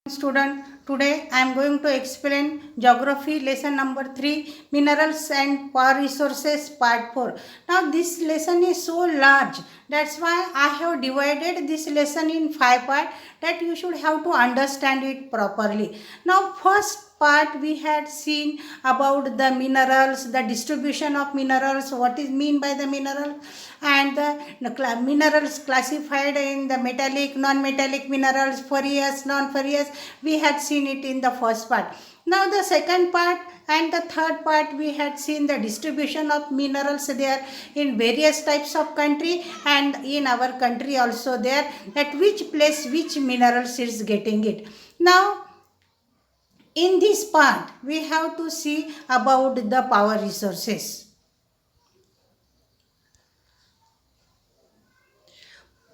Student, today I am going to explain geography lesson number 3, minerals and power resources part 4. Now this lesson is so large, that's why I have divided this lesson in 5 parts that you should have to understand it properly. Now first part we had seen about the minerals, the distribution of minerals, what is mean by the mineral, and the minerals classified in the metallic, non-metallic minerals, ferrous, non-ferrous. We had seen it in the first part. Now the second part and the third part we had seen the distribution of minerals there in various types of country, and in our country also there, at which place which minerals is getting it. Now in this part we have to see about the power resources.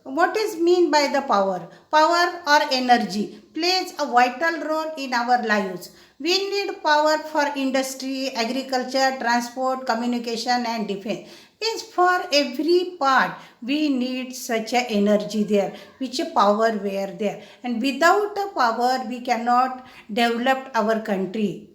What is mean by the power? Power or energy plays a vital role in our lives. We need power for industry, agriculture, transport, communication and defense. Means for every part we need such a energy there, which a power were there. And without a power we cannot develop our country.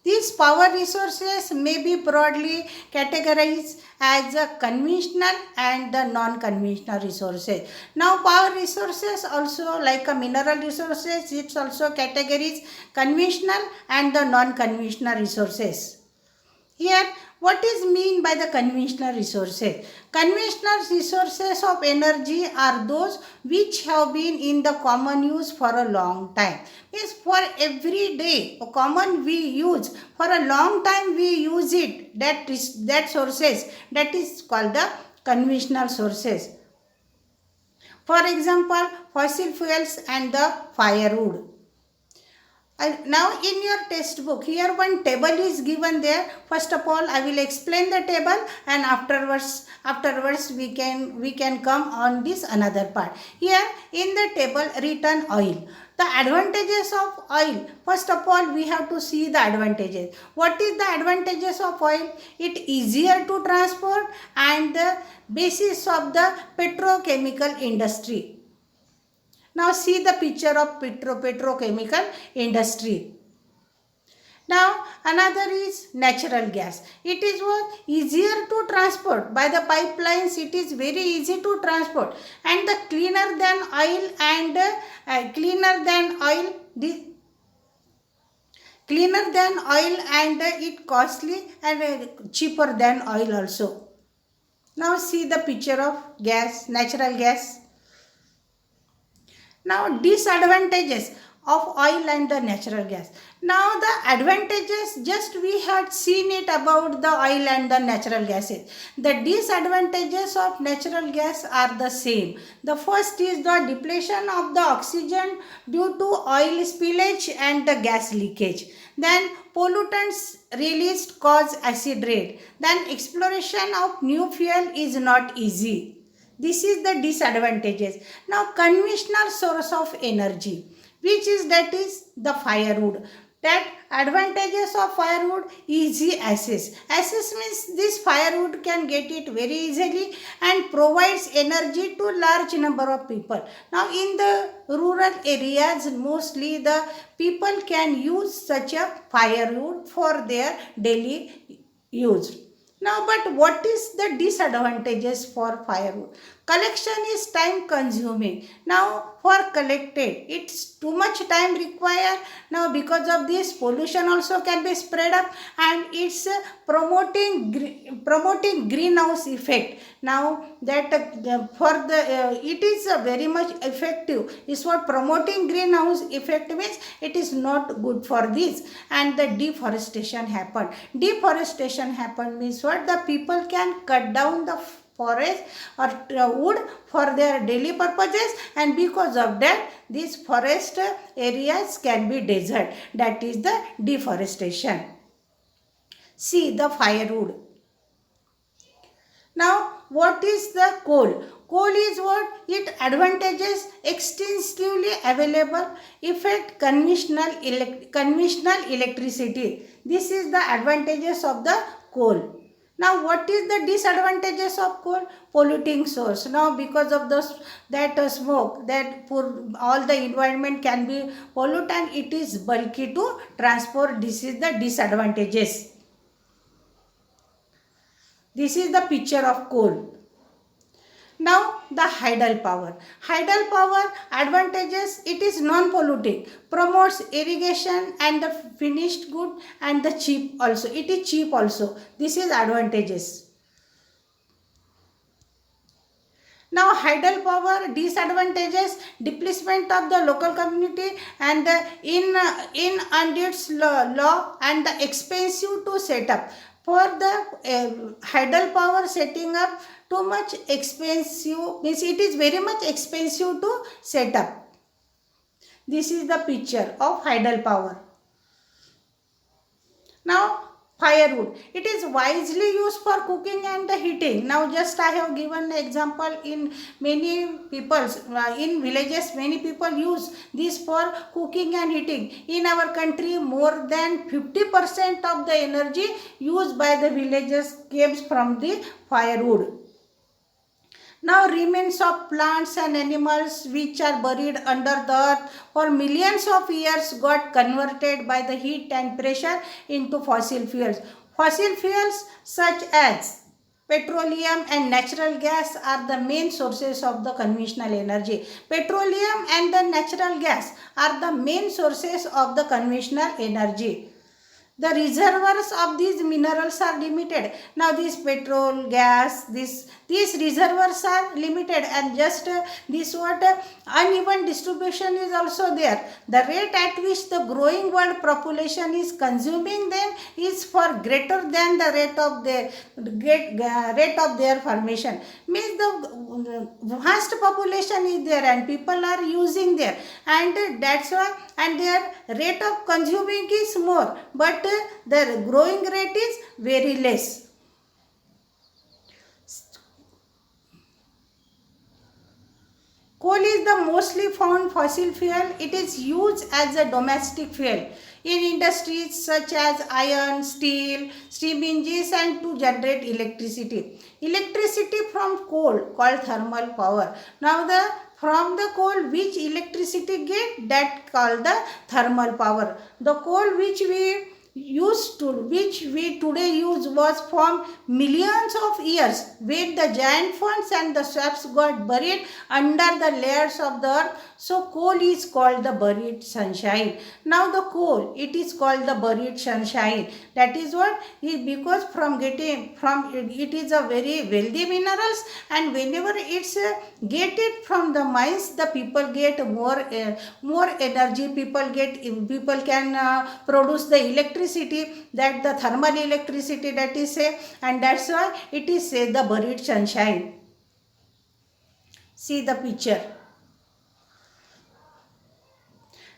These power resources may be broadly categorized as a conventional and the non-conventional resources. Now, power resources also like a mineral resources, it's also categories conventional and the non-conventional resources. Here, what is mean by the conventional resources? Conventional resources of energy are those which have been in the common use for a long time. Means for every day, a common we use for a long time we use it. That sources that is called the conventional sources. For example, fossil fuels and the firewood. Now in your textbook here one table is given there. First of all I will explain the table, and afterwards we can come on this another part. Here in the table written oil, the advantages of oil. First of all we have to see the advantages. What is the advantages of oil? It easier to transport and the basis of the petrochemical industry. Now see the picture of petrochemical industry. Now another is natural gas. It is what easier to transport by the pipelines. It is very easy to transport, and the cleaner than oil and it costly and cheaper than oil also. Now see the picture of gas, natural gas. Now disadvantages of oil and the natural gas. Now the advantages just we had seen it about the oil and the natural gases. The disadvantages of natural gas are the same. The first is the depletion of the oxygen due to oil spillage and the gas leakage. Then pollutants released cause acid rain. Then exploration of new fuel is not easy. This is the disadvantages. Now conventional source of energy, which is that is the firewood. That advantages of firewood, easy access. Access means this firewood can get it very easily and provides energy to large number of people. Now in the rural areas mostly the people can use such a firewood for their daily use. Now, but what is the disadvantages for firewood? Collection is time consuming. Now, for collected, it's too much time required. Now, because of this, pollution also can be spread up, and it's promoting greenhouse effect. Now, that it is very much effective. Is what promoting greenhouse effect means. It is not good for this, and the deforestation happened. Deforestation happened means what? The people can cut down the forest or wood for their daily purposes, and because of that these forest areas can be desert. That is the deforestation. See the firewood. Now what is the coal? Coal is what? It advantages extensively available, effect conventional electricity. This is the advantages of the coal. Now, what is the disadvantages of coal? Polluting source. Now, because of the that smoke, that for all the environment can be polluted and it is bulky to transport. This is the disadvantages. This is the picture of coal. Now the hydel power. Hydel power advantages, it is non-polluting, promotes irrigation and the finished good and the cheap also. It is cheap also. This is advantages. Now hydel power disadvantages, displacement of the local community and the in undue law and the expensive to set up. For the hydel power setting up too much expensive, means it is very much expensive to set up. This is the picture of hydel power. Now firewood, it is wisely used for cooking and the heating. Now just I have given an example. In many peoples in villages, many people use this for cooking and heating. In our country, more than 50% of the energy used by the villagers comes from the firewood. Now remains of plants and animals which are buried under the earth for millions of years got converted by the heat and pressure into fossil fuels. Fossil fuels such as petroleum and natural gas are the main sources of the conventional energy. Petroleum and the natural gas are the main sources of the conventional energy. The reservoirs of these minerals are limited. Now this petrol, gas, these reservoirs are limited, and just this what uneven distribution is also there. The rate at which the growing world population is consuming them is far greater than the rate of their formation. Means the vast population is there and people are using there, and that's why, and their rate of consuming is more, but the growing rate is very less. Coal is the mostly found fossil fuel. It is used as a domestic fuel in industries such as iron, steel, steam engines, and to generate electricity. Electricity from coal called thermal power. Now the from the coal which electricity get, that called the thermal power. The coal which we today use was from millions of years when the giant ferns and the swamps got buried under the layers of the earth. So coal is called the buried sunshine. Now the coal, it is called the buried sunshine. That is what because from getting from it is a very wealthy minerals, and whenever it's get it from the mines, the people get more energy. People can produce the electricity, that the thermal electricity, that is say, and that's why it is say the buried sunshine. See the picture.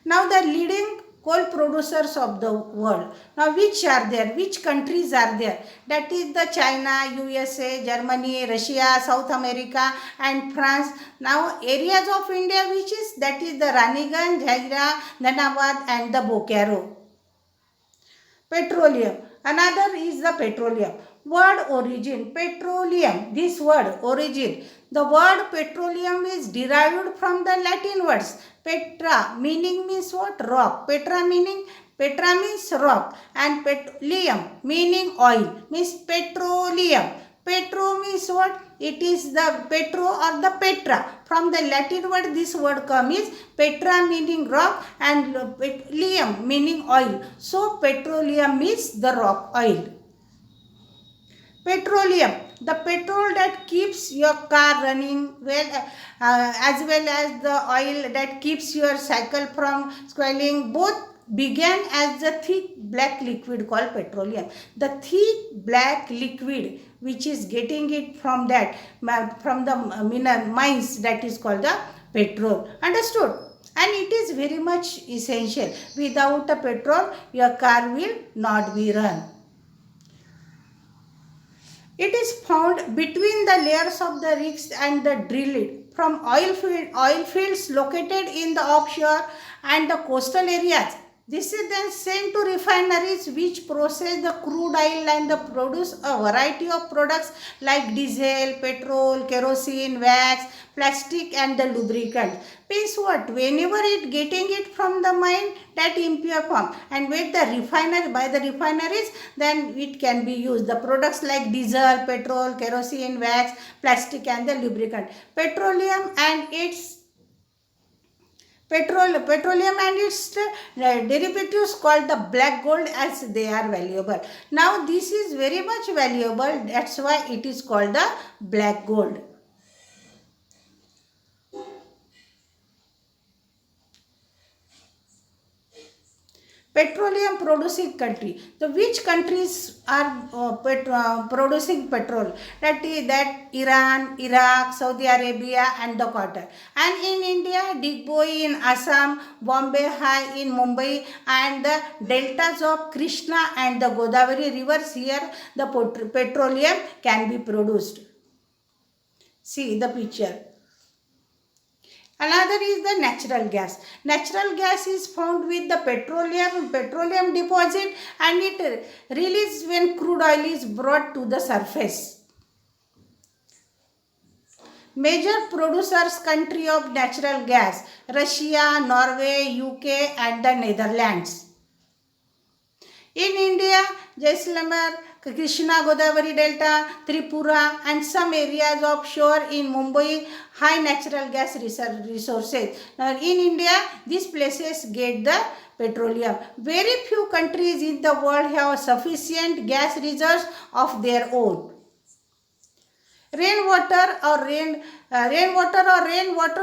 Now the leading coal producers of the world. Now which are there? Which countries are there? That is the China, USA, Germany, Russia, South America and France. Now areas of India which is, that is the Raniganj, Jhaira, Dhanabad and the Bokaro. Petroleum. Another is the petroleum. Word origin. Petroleum. This word origin. The word petroleum is derived from the Latin words petra, meaning means what? Rock. Petra means rock, and petroleum meaning oil, means petroleum. Petro means what? It is the petro or the petra. From the Latin word this word comes is petra meaning rock and petroleum meaning oil. So petroleum means the rock, oil. Petroleum, the petrol that keeps your car running well, as well as the oil that keeps your cycle from spoiling, both began as the thick black liquid called petroleum. The thick black liquid which is getting it from the mineral mines, that is called the petrol. Understood? And it is very much essential. Without a petrol, your car will not be run. It is found between the layers of the rigs and the drilled from oil fields located in the offshore and the coastal areas. This is then sent to refineries which process the crude oil and the produce a variety of products like diesel, petrol, kerosene, wax, plastic and the lubricant. Means what? Whenever it getting it from the mine, that impure form, and with the refinery by the refineries, then it can be used. The products like diesel, petrol, kerosene, wax, plastic and the lubricant. Petroleum and its derivatives called the black gold as they are valuable. Now this is very much valuable, that's why it is called the black gold. Petroleum producing country, the which countries are producing petrol, that Iran, Iraq, Saudi Arabia and the Qatar. And in India, Digboi in Assam, Bombay High in Mumbai and the deltas of Krishna and the Godavari rivers, here the petroleum can be produced. See the picture. Another is the natural gas. Natural gas is found with the petroleum deposit, and it releases when crude oil is brought to the surface. Major producers country of natural gas: Russia, Norway, UK and the Netherlands. In India, Jaisalmer, Krishna Godavari Delta, Tripura and some areas offshore in Mumbai, high natural gas resources. Now in India, these places get the petroleum. Very few countries in the world have sufficient gas reserves of their own. Rainwater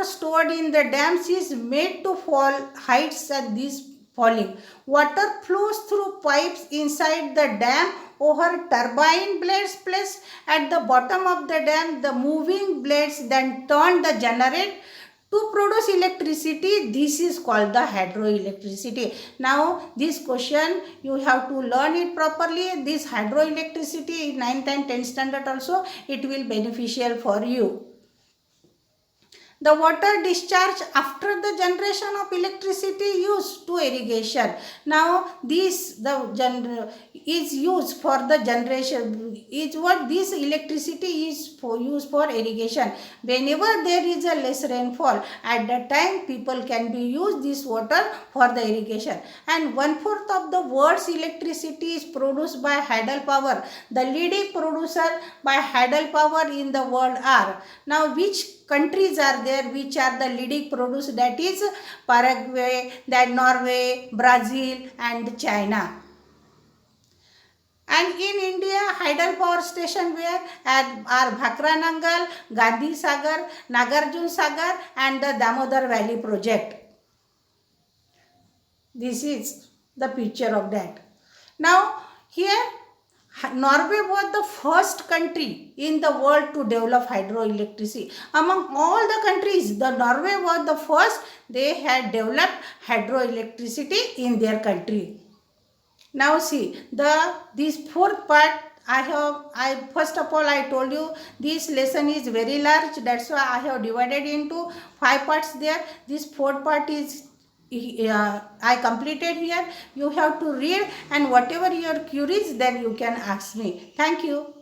stored in the dams is made to fall heights at these falling. Water flows through pipes inside the dam over turbine blades placed at the bottom of the dam. The moving blades then turn the generator to produce electricity. This is called the hydroelectricity. Now this question you have to learn it properly. This hydroelectricity in 9th and 10th standard also it will beneficial for you. The water discharge after the generation of electricity used to irrigation. Now this is used for the generation, is what this electricity is for used for irrigation. Whenever there is a less rainfall, at that time people can be use this water for the irrigation. And 1/4 of the world's electricity is produced by hydropower. The leading producer by hydropower in the world are, now which countries are there which are the leading producer? That is Paraguay, that Norway, Brazil and China. And in India, hydropower station where are Bhakra Nangal, Gandhi Sagar, Nagarjun Sagar and the Damodar Valley project. This is the picture of that. Now here Norway was the first country in the world to develop hydroelectricity. Among all the countries, the Norway was the first. They had developed hydroelectricity in their country. Now see, this fourth part I first of all I told you this lesson is very large. That's why I have divided into 5 parts there. This fourth part is I completed here. You have to read, and whatever your queries then you can ask me. Thank you.